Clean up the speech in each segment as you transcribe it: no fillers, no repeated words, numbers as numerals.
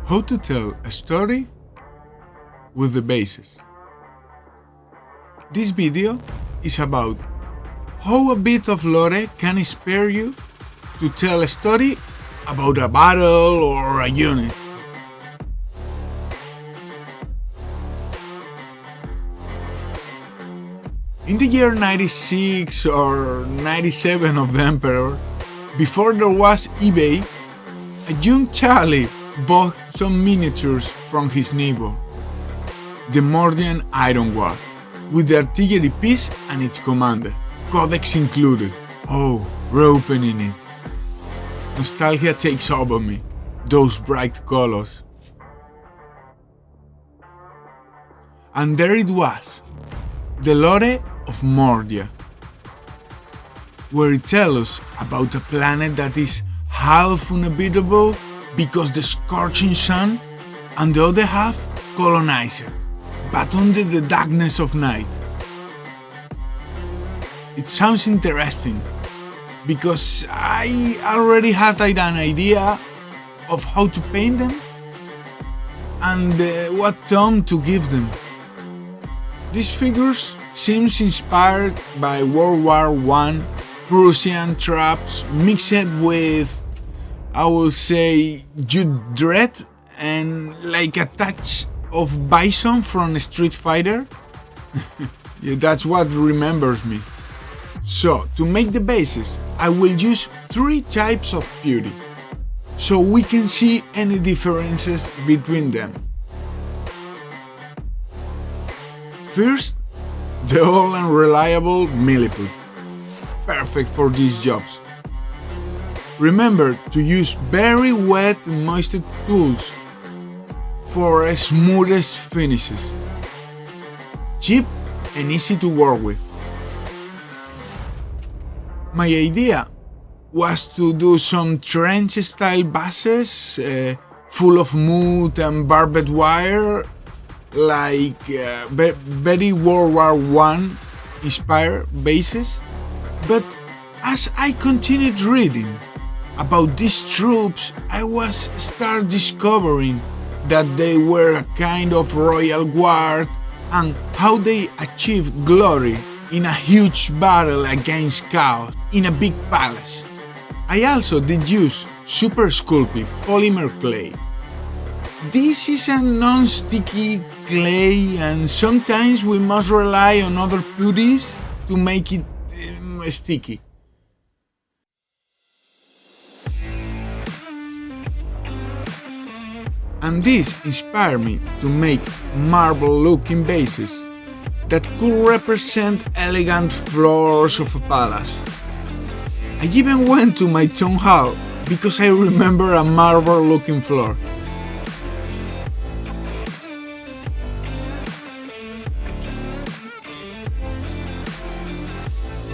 How to tell a story with the bases. This video is about how a bit of lore can inspire you to tell a story about a battle or a unit. In the year 96 or 97 of the Emperor, before there was eBay, a young Charlie bought some miniatures from his neighbor, the Mordian Iron War, with the artillery piece and its commander, codex included. Oh, re-opening it. Nostalgia takes over me, those bright colors. And there it was, the lore of Mordia, where it tells us about a planet that is half uninhabitable because the scorching sun, and the other half colonized, but under the darkness of night. It sounds interesting, because I already had an idea of how to paint them and what tone to give them. These figures seems inspired by World War I Prussian traps mixed with, I will say, Jude Dredd and like a touch of Bison from Street Fighter. Yeah, that's what remembers me. So, to make the bases, I will use 3 types of beauty, so we can see any differences between them. First, the old and reliable Milliput, perfect for these jobs. Remember to use very wet and moisted tools for smoothest finishes. Cheap and easy to work with. My idea was to do some trench style bases full of mud and barbed wire, like very World War I inspired bases. But as I continued reading about these troops, I was start discovering that they were a kind of royal guard and how they achieved glory in a huge battle against chaos in a big palace. I also did use Super Sculpey polymer clay. This is a non-sticky clay, and sometimes we must rely on other putties to make it sticky. And this inspired me to make marble-looking bases that could represent elegant floors of a palace. I even went to my town hall because I remember a marble-looking floor.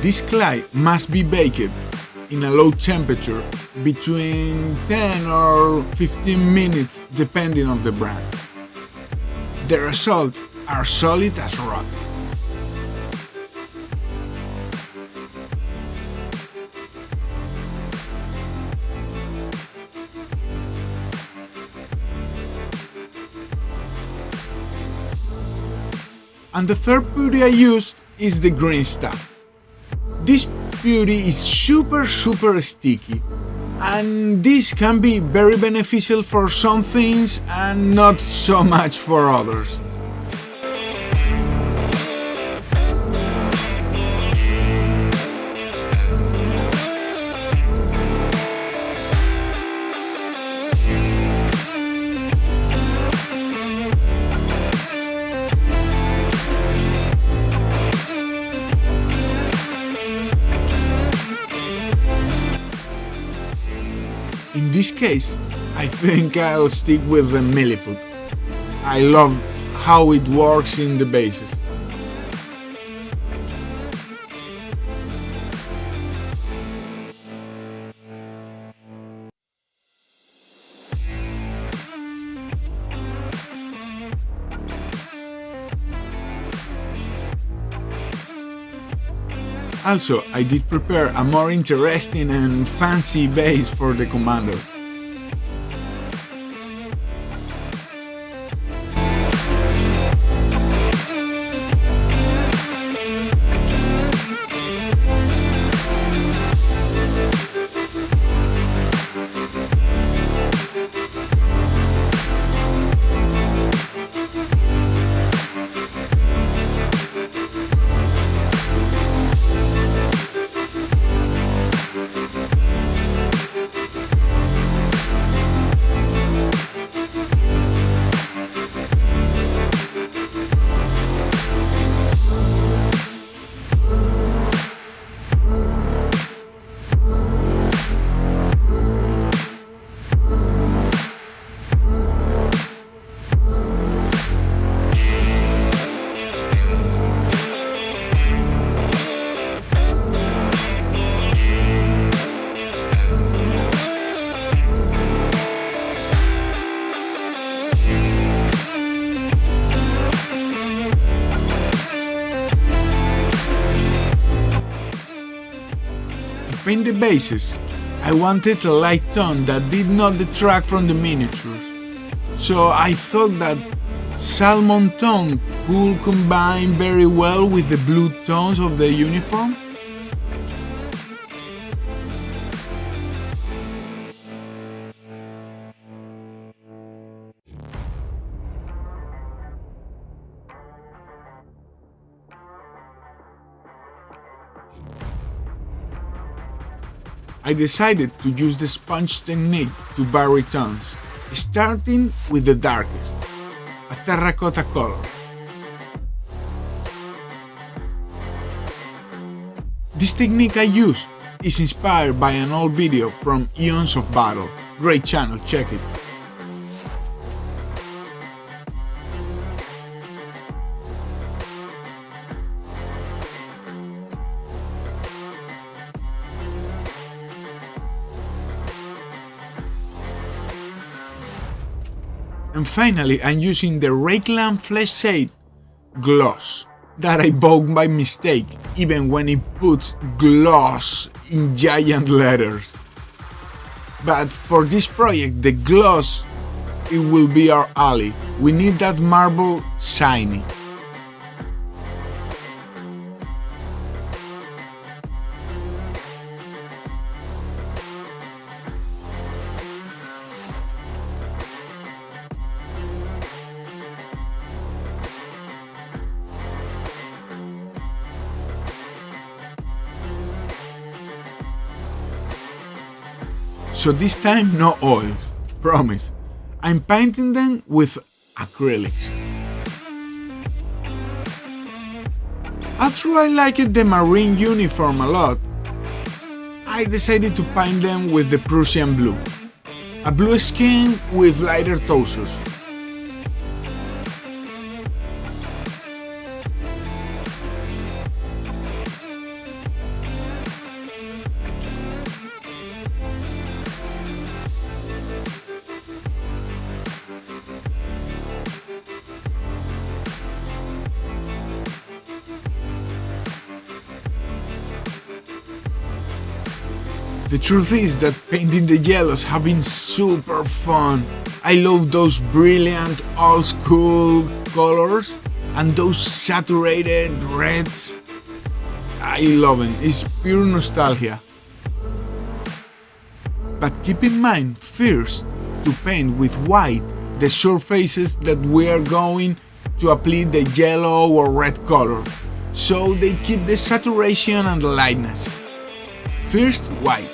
This clay must be baked in a low temperature between 10 or 15 minutes depending on the brand. The results are solid as rock. And the third putty I used is the GreenStuff. This putty is super sticky, and this can be very beneficial for some things and not so much for others. In this case, I think I'll stick with the Milliput. I love how it works in the bases. Also, I did prepare a more interesting and fancy base for the commander. paint the bases, I wanted a light tone that did not detract from the miniatures. So I thought that salmon tone could combine very well with the blue tones of the uniform. I decided to use the sponge technique to vary tones, starting with the darkest, a terracotta color. This technique I used is inspired by an old video from Eons of Battle. Great channel, check it. And finally, I'm using the Rakeland Flesh Shade gloss that I bought by mistake, even when it puts gloss in giant letters. But for this project, the gloss, it will be our ally. We need that marble shiny. So this time no oils, promise. I'm painting them with acrylics. After I liked the marine uniform a lot, I decided to paint them with the Prussian blue. A blue skin with lighter torsos. The truth is that painting the yellows have been super fun. I love those brilliant old school colors and those saturated reds. I love it, it's pure nostalgia. But keep in mind first to paint with white the surfaces that we are going to apply the yellow or red color, so they keep the saturation and the lightness. First white.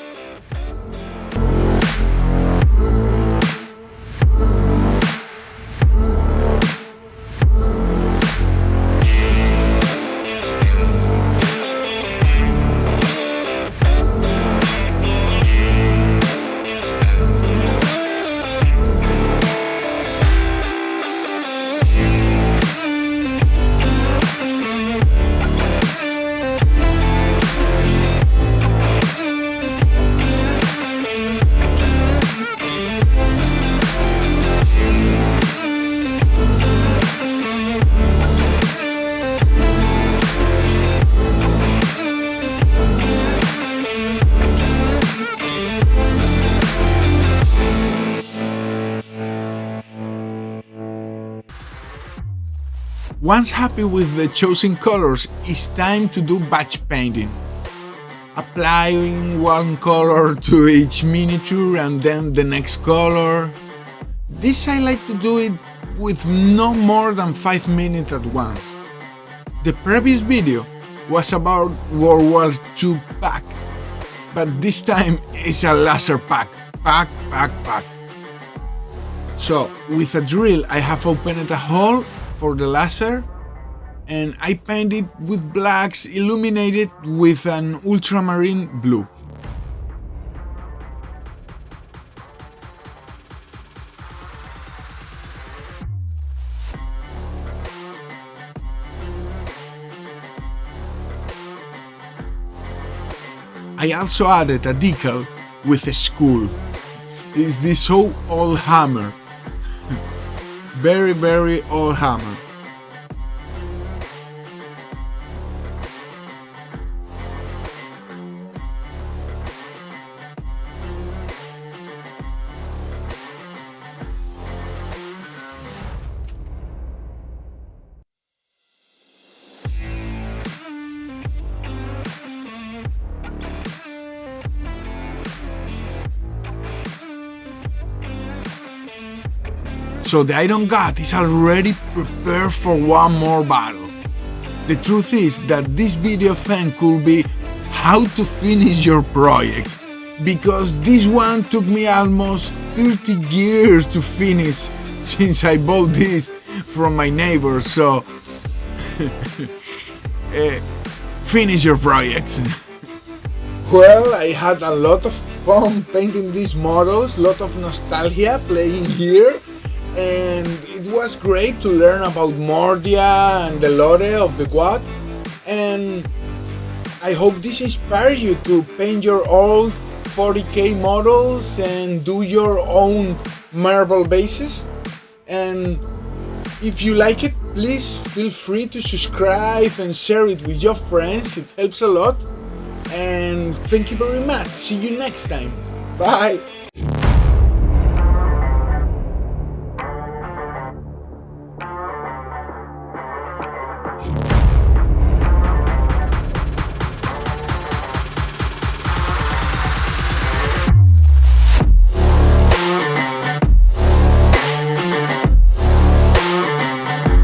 Once happy with the chosen colors, it's time to do batch painting. Applying one color to each miniature and then the next color. This I like to do it with no more than 5 minutes at once. The previous video was about World War II pack, but this time it's a laser pack. Pack. So with a drill I have opened a hole for the laser and I paint it with blacks illuminated with an ultramarine blue. I also added a decal with a skull. It's this so OldWarhammer. Very OldWarhammer. So the Iron God is already prepared for one more battle. The truth is that this video theme could be how to finish your project, because this one took me almost 30 years to finish since I bought this from my neighbor, so finish your projects. Well, I had a lot of fun painting these models, lot of nostalgia playing here, and it was great to learn about Mordia and the lore of the god, and I hope this inspires you to paint your old 40k models and do your own marble bases. And if you like it, please feel free to subscribe and share it with your friends, it helps a lot. And thank you very much. See you next time. Bye.